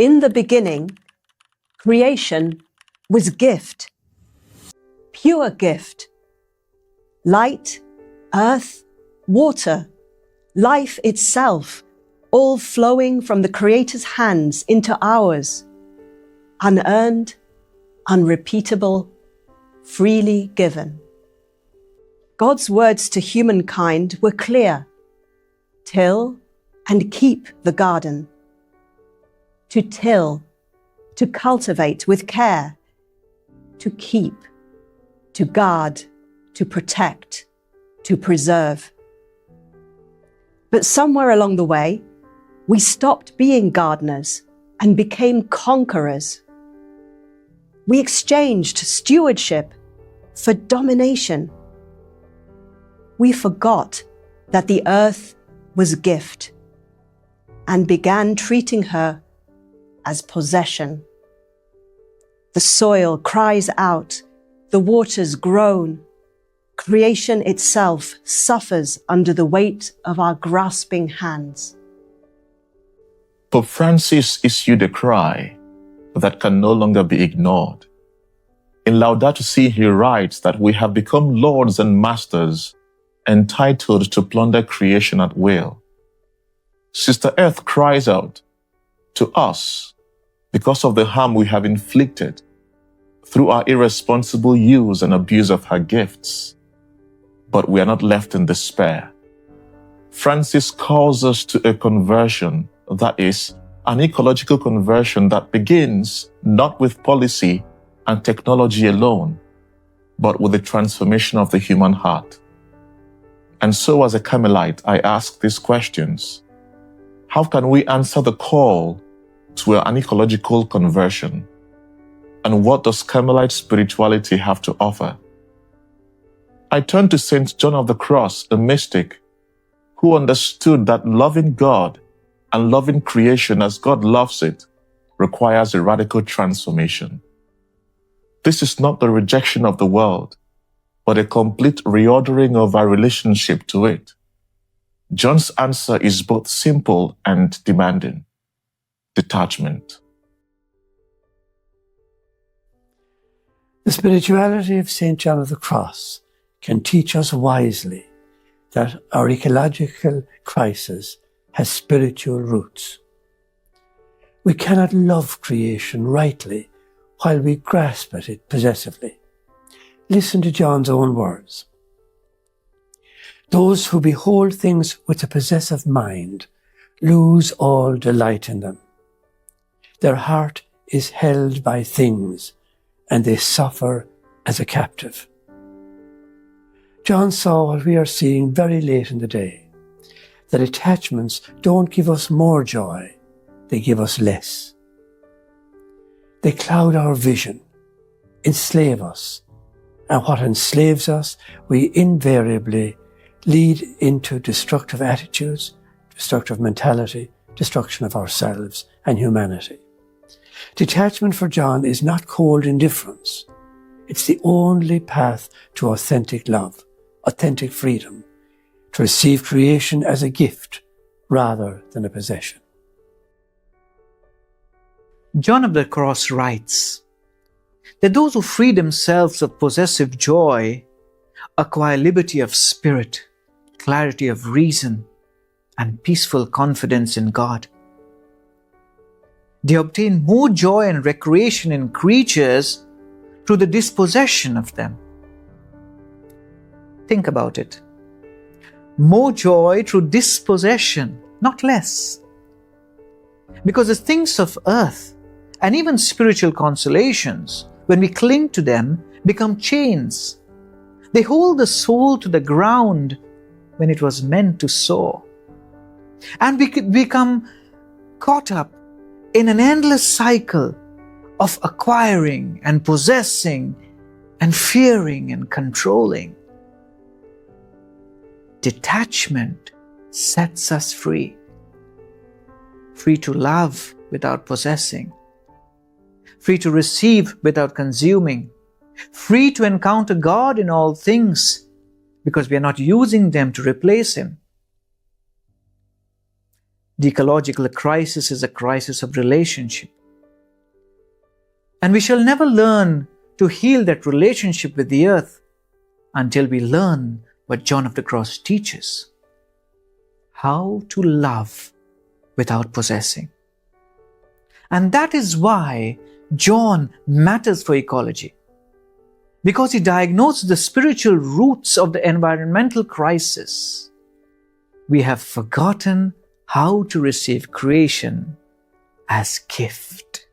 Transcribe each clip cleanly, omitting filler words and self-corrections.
In the beginning, creation was gift, pure gift. Light, earth, water, life itself, all flowing from the Creator's hands into ours, unearned, unrepeatable, freely given. God's words to humankind were clear: till and keep the garden. To till, to cultivate with care, to keep, to guard, to protect, to preserve. But somewhere along the way, we stopped being gardeners and became conquerors. We exchanged stewardship for domination. We forgot that the earth was gift and began treating her as possession. The soil cries out, the waters groan. Creation itself suffers under the weight of our grasping hands. Pope Francis issued a cry that can no longer be ignored. In Laudato Si, he writes that we have become lords and masters, entitled to plunder creation at will. Sister Earth cries out to us because of the harm we have inflicted through our irresponsible use and abuse of her gifts. But we are not left in despair. Francis calls us to a conversion, that is, an ecological conversion that begins not with policy and technology alone, but with the transformation of the human heart. And so as a Carmelite, I ask these questions. How can we answer the call to an ecological conversion? And what does Carmelite spirituality have to offer? I turn to Saint John of the Cross, a mystic, who understood that loving God and loving creation as God loves it requires a radical transformation. This is not the rejection of the world, but a complete reordering of our relationship to it. John's answer is both simple and demanding: detachment. The spirituality of St. John of the Cross can teach us wisely that our ecological crisis has spiritual roots. We cannot love creation rightly while we grasp at it possessively. Listen to John's own words. Those who behold things with a possessive mind lose all delight in them. Their heart is held by things, and they suffer as a captive. John saw what we are seeing very late in the day, that attachments don't give us more joy, they give us less. They cloud our vision, enslave us, and what enslaves us, we invariably lead into destructive attitudes, destructive mentality, destruction of ourselves and humanity. Detachment for John is not cold indifference. It's the only path to authentic love, authentic freedom, to receive creation as a gift rather than a possession. John of the Cross writes that those who free themselves of possessive joy acquire liberty of spirit, clarity of reason, and peaceful confidence in God. They obtain more joy and recreation in creatures through the dispossession of them. Think about it. More joy through dispossession, not less. Because the things of earth and even spiritual consolations, when we cling to them, become chains. They hold the soul to the ground when it was meant to soar. And we could become caught up in an endless cycle of acquiring and possessing and fearing and controlling. Detachment sets us free. Free to love without possessing. Free to receive without consuming. Free to encounter God in all things because we are not using them to replace Him. The ecological crisis is a crisis of relationship. And we shall never learn to heal that relationship with the earth until we learn what John of the Cross teaches: how to love without possessing. And that is why John matters for ecology, because he diagnoses the spiritual roots of the environmental crisis. We have forgotten how to receive creation as gift.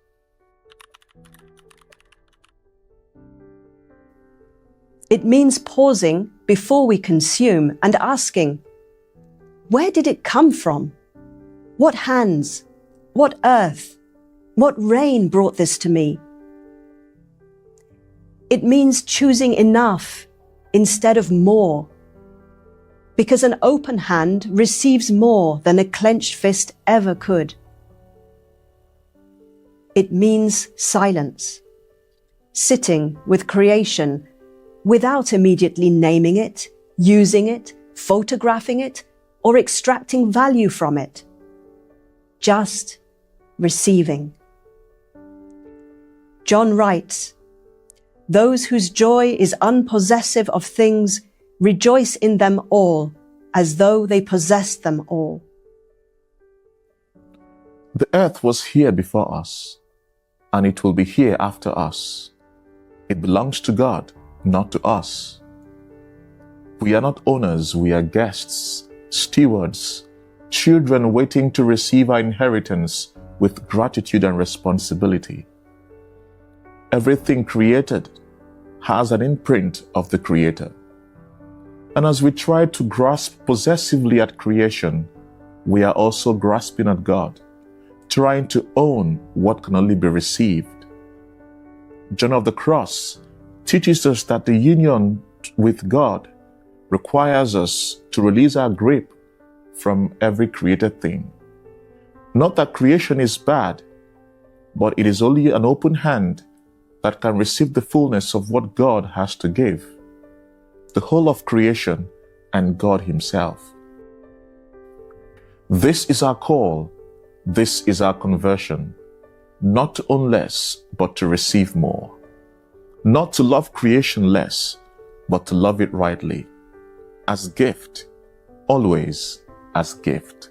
It means pausing before we consume and asking, where did it come from? What hands? What earth? What rain brought this to me? It means choosing enough instead of more, because an open hand receives more than a clenched fist ever could. It means silence, sitting with creation without immediately naming it, using it, photographing it, or extracting value from it. Just receiving. John writes, "Those whose joy is unpossessive of things rejoice in them all, as though they possessed them all." The earth was here before us, and it will be here after us. It belongs to God, not to us. We are not owners, we are guests, stewards, children waiting to receive our inheritance with gratitude and responsibility. Everything created has an imprint of the Creator. And as we try to grasp possessively at creation, we are also grasping at God, trying to own what can only be received. John of the Cross teaches us that the union with God requires us to release our grip from every created thing. Not that creation is bad, but it is only an open hand that can receive the fullness of what God has to give, the whole of creation and God Himself. This is our call, this is our conversion, not to own less, but to receive more. Not to love creation less, but to love it rightly, as gift, always as gift.